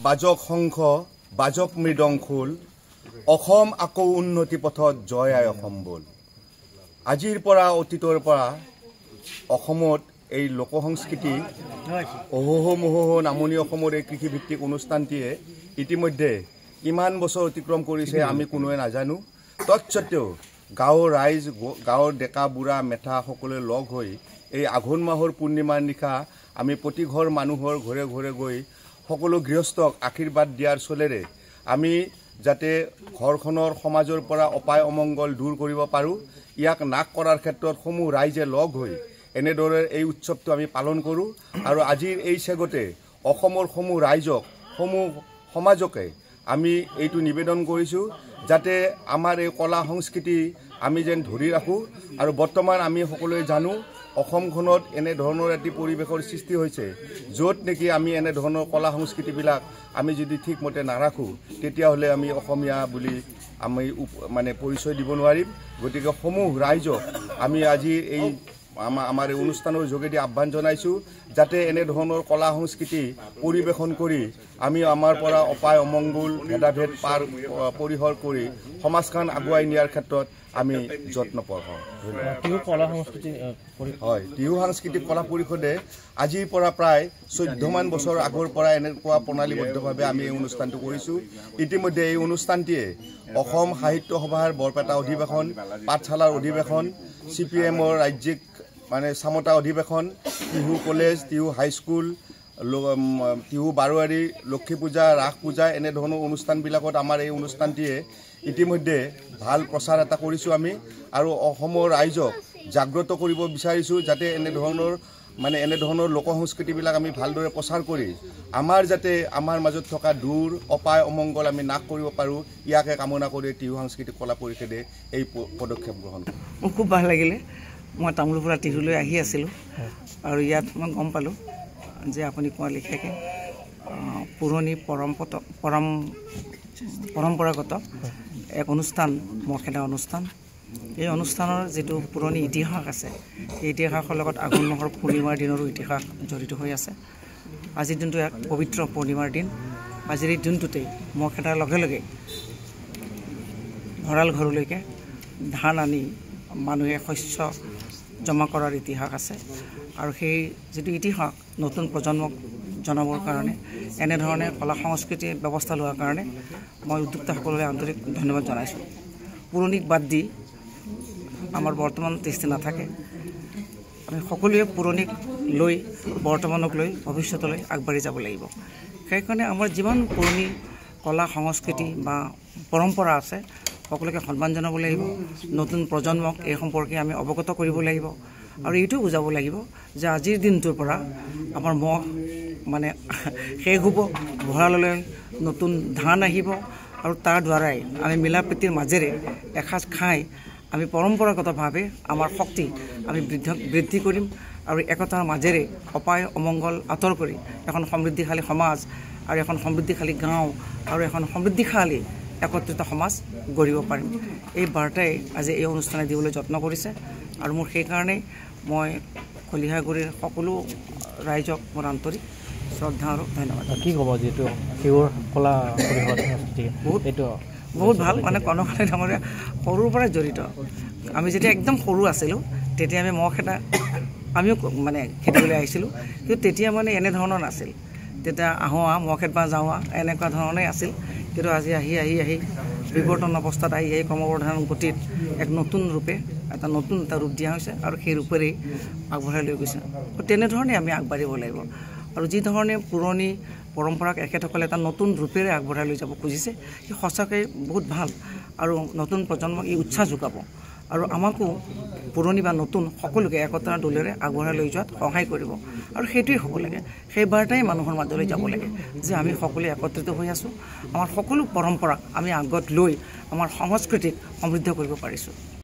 বাজক শংখ বাজক মৃদং খোল অসম আকৌ উন্নতি পথত জয় আই অসম বল আজিৰ পৰা অতীতৰ পৰা অসমত এই লোক সংস্কৃতি অহোহ মহোহ নামনি অসমৰ এই কৃষিভিত্তিক অনুষ্ঠানটিয়ে ইতিমধ্যে কিমান বছৰ অতিক্ৰম কৰিছে আমি কোনোৱে নাজানো তৎসত্ত্বেও গাঁৱৰ ৰাইজ গাঁৱৰ ডেকা বুঢ়া মেথা সকলোৱে লগ হৈ এই আঘোণ মাহৰ পূৰ্ণিমাৰ নিশা আমি প্ৰতি ঘৰ মানুহৰ ঘৰে ঘৰে গৈ সকলো গৃহস্থক আশীৰ্বাদ দিয়াৰ চলেৰে আমি যাতে ঘৰখনৰ সমাজৰ পৰা অপায় অমংগল দূৰ কৰিব পাৰোঁ ইয়াক নাশ কৰাৰ ক্ষেত্ৰত সমূহ ৰাইজে লগ হৈ এনেদৰে এই উৎসৱটো আমি পালন কৰোঁ আৰু আজিৰ এই চেগতে অসমৰ সমূহ ৰাইজক সমূহ সমাজকে আমি এইটো নিবেদন কৰিছোঁ যাতে আমাৰ এই কলা সংস্কৃতি আমি যেন ধৰি ৰাখোঁ আৰু বৰ্তমান আমি সকলোৱে জানো অসমখনত এনে ধৰণৰ এটি পৰিৱেশৰ সৃষ্টি হৈছে য'ত নেকি আমি এনে ধৰণৰ কলা সংস্কৃতিবিলাক আমি যদি ঠিকমতে নাৰাখোঁ তেতিয়াহ'লে আমি অসমীয়া বুলি আমি মানে পৰিচয় দিব নোৱাৰিম গতিকে সমূহ ৰাইজক আমি আজি এই আমাৰ এই অনুষ্ঠানৰ যোগেদি আহ্বান জনাইছোঁ যাতে এনে ধৰণৰ কলা সংস্কৃতি পৰিৱেশন কৰি আমি আমাৰ পৰা অপায় অমংগল ভেদাভেদ পৰিহাৰ কৰি সমাজখন আগুৱাই নিয়াৰ ক্ষেত্ৰত আমি যত্ন পঢ়াওঁ হয় টিহু সাংস্কৃতিক কলা পৰিষদে আজিৰ পৰা প্ৰায় 14মান বছৰ আগৰ পৰা এনেকুৱা প্ৰণালীবদ্ধভাৱে আমি এই অনুষ্ঠানটো কৰিছোঁ ইতিমধ্যে এই অনুষ্ঠানটিয়ে অসম সাহিত্য সভাৰ বৰপেটা অধিৱেশন পাঠশালাৰ অধিৱেশন CPMৰ ৰাজ্যিক মানে চামতা অধিৱেশন, টিহু কলেজ, টিহু হাইস্কুল, টিহু বাৰোৱাৰী, লক্ষী পূজা, ৰাস পূজা এনেধৰণৰ অনুষ্ঠানবিলাকত আমাৰ এই অনুষ্ঠানটিয়ে ইতিমধ্যে ভাল প্ৰচাৰ এটা কৰিছোঁ আমি আৰু অসমৰ ৰাইজক জাগ্ৰত কৰিব বিচাৰিছোঁ যাতে এনেধৰণৰ লোক সংস্কৃতিবিলাক আমি ভালদৰে প্ৰচাৰ কৰি যাতে আমাৰ মাজত থকা দূৰ অপায় অমংগল আমি নাশ কৰিব পাৰোঁ, ইয়াকে কামনা কৰি টিহু সাংস্কৃতিক কলা পৰিষদে এই পদক্ষেপ গ্ৰহণ কৰে। মোৰ খুব ভাল লাগিলে। মই তামোলৰ পৰা টিহুলৈ আহি আছিলোঁ আৰু ইয়াত মই গম পালোঁ যে আপুনি কোৱা লেখীয়াকৈ পুৰণি পৰম্পৰাগত এক অনুষ্ঠান মহখেদা অনুষ্ঠান। এই অনুষ্ঠানৰ যিটো পুৰণি ইতিহাস আছে, এই ইতিহাসৰ লগত আঘোণ মাহৰ পূৰ্ণিমাৰ দিনৰো ইতিহাস জড়িত হৈ আছে। আজিৰ দিনটো এক পবিত্ৰ পূৰ্ণিমাৰ দিন। আজিৰ এই দিনটোতেই মহখেদাৰ লগে লগে ভঁৰাল ঘৰলৈকে ধান আনি মানুহে শস্য জমা কৰাৰ ইতিহাস আছে আৰু সেই যিটো ইতিহাস নতুন প্ৰজন্মক জনাবৰ কাৰণে এনেধৰণে কলা সংস্কৃতিৰ ব্যৱস্থা লোৱাৰ কাৰণে মই উদ্যোক্তাসকললৈ আন্তৰিক ধন্যবাদ জনাইছোঁ। পুৰণিক বাদ দি আমাৰ বৰ্তমান দৃষ্টি নাথাকে। আমি সকলোৱে পুৰণিক লৈ বৰ্তমানক লৈ ভৱিষ্যতলৈ আগবাঢ়ি যাব লাগিব। সেইকাৰণে আমাৰ যিমান পুৰণি কলা সংস্কৃতি বা পৰম্পৰা আছে সকলোকে সন্মান জনাব লাগিব। নতুন প্ৰজন্মক এই সম্পৰ্কে আমি অৱগত কৰিব লাগিব আৰু এইটো বুজাব লাগিব যে আজিৰ দিনটোৰ পৰা আমাৰ মহ শেষ হ'ব, ভঁৰাললৈ নতুন ধান আহিব আৰু তাৰ দ্বাৰাই আমি মিলা প্ৰীতিৰ মাজেৰে এসাঁজ খাই আমি পৰম্পৰাগতভাৱে আমাৰ শক্তি আমি বৃদ্ধি কৰিম আৰু একতাৰ মাজেৰে অপায় অমংগল আঁতৰ কৰি এখন সমৃদ্ধিশালী সমাজ আৰু এখন সমৃদ্ধিশালী গাঁও আৰু এখন সমৃদ্ধিশালী একত্ৰিত সমাজ গঢ়িব পাৰিম। এই বাৰ্তাই আজি এই অনুষ্ঠানে দিবলৈ যত্ন কৰিছে আৰু মোৰ সেইকাৰণেই মই খলিহাগুৰিৰ সকলো ৰাইজক মোৰ আন্তৰিক শ্ৰদ্ধা আৰু ধন্যবাদ। কি ক'ব যিহেতু শিৱৰ কলা বহুত ভাল। কণকালী ডাঙৰীয়া সৰুৰ পৰাই জড়িত। আমি যেতিয়া একদম সৰু আছিলোঁ তেতিয়া আমি মহখেদা আমিও খেদিবলৈ আহিছিলোঁ, কিন্তু তেতিয়া এনেধৰণৰ নাছিল। তেতিয়া আহোঁ মহখেদ বা যাওঁ এনেকুৱা ধৰণেই আছিল। কিন্তু আজি আহি বিৱৰ্তন অৱস্থাত আহি ক্ৰমবৰ্ধমান গতিত এক নতুন ৰূপে এটা ৰূপ দিয়া হৈছে আৰু সেই ৰূপেৰেই আগবঢ়াই লৈ গৈছে। তেনেধৰণে আমি আগবাঢ়িব লাগিব আৰু যি ধৰণে পুৰণি পৰম্পৰাক এখেতসকলে এটা নতুন ৰূপেৰে আগবঢ়াই লৈ যাব খুজিছে, সি সঁচাকৈ বহুত ভাল আৰু নতুন প্ৰজন্মক ই উৎসাহ যোগাব আৰু আমাকো পুৰণি বা নতুন সকলোকে একতাৰ দোলেৰে আগবঢ়াই লৈ যোৱাত সহায় কৰিব আৰু সেইটোৱেই হ'ব লাগে। সেই বাৰ্তাই মানুহৰ মাজলৈ যাব লাগে যে আমি সকলোৱে একত্ৰিত হৈ আছোঁ, আমাৰ সকলো পৰম্পৰাক আমি আগত লৈ আমাৰ সংস্কৃতিক সমৃদ্ধ কৰিব পাৰিছোঁ।